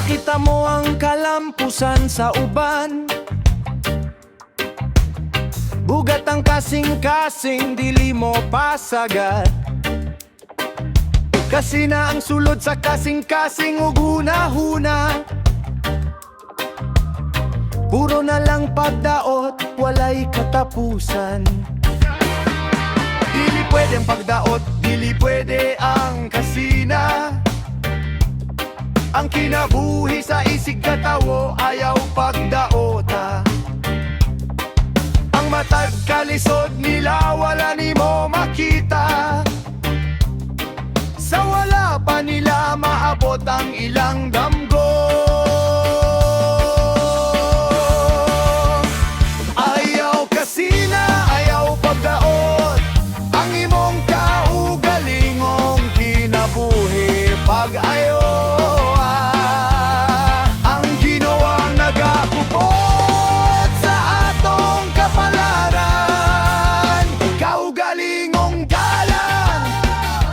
Makita mo ang kalampusan sa uban, bugat ang kasing-kasing, dili mo pasagad. Kasi na ang sulod sa kasing-kasing ug huna-huna, puro na lang pagdaot, walay katapusan. Dili pwedeng pagdaot, dili pwede ang kasina. Ang kinabuhi sa isig katawo, ayaw pagdaota. Ang matag kalisod nila, wala ni mo makita. Sa wala pa nila maabot ang ilang damgo. Ayaw kasina, ayaw pagdaot, ang imong kaugalingong kinabuhi pag-ayo. Ang ginawang nagakupot sa atong kapalaran, kaugalingong galang,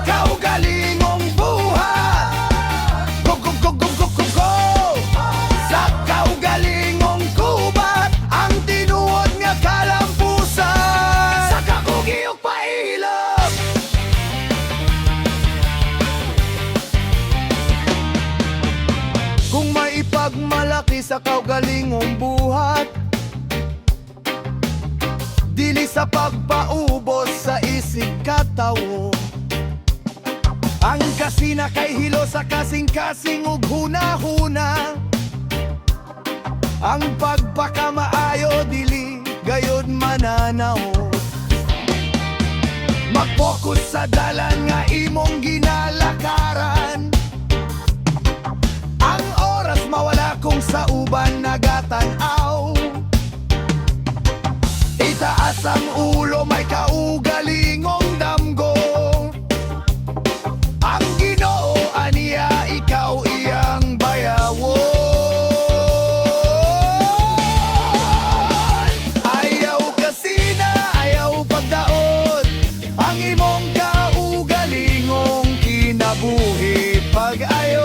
kaugalingong buhat. Go, go, go, go, go, go, go. Sa kaugalingong kubat, ang tinuod nga kalampusan. Sa kakugiyok pailog. Kung may ipagmalaki sa kaugalingong buhat, dili sa pagpaubos sa isig katawo. Ang kasina kay hilo sa kasing-kasing ug huna-huna. Ang pagpakamaayo dili gayud mananaw. Mag-focus sa dalan nga imong ginalakaran. Ang oras mawala kung sa uban nagatanaw. Itaas ang ulo, may kaugalingong damgo. Ang Ginoo aniya, ikaw iyang bayawon. Ayaw kasina, ayaw pagdaot, ang imong kaugalingong kinabuhi pag-ayo.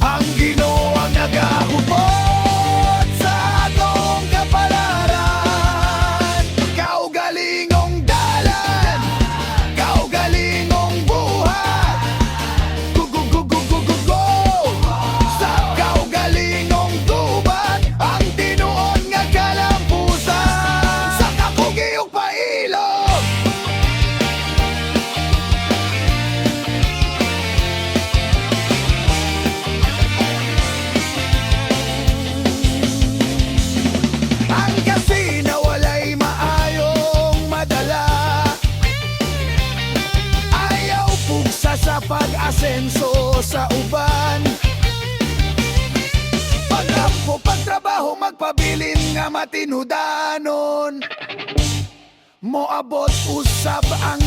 Ang Ginoo ang nagahubot sa atong kapalaran, kaugalingong dalan, kaugalingong buhat. Go, go, go, go, go, go, go. Sa kaugalingong gubat, ang tinuod nga kalampusan. Sa kakugiyok pailog. Ang kasina walay maayong madala, ayaw pugsa sa pag-asenso sa uban. Pagrampo, pagtrabaho, magpabilin nga matinudanon. Moabot usab ang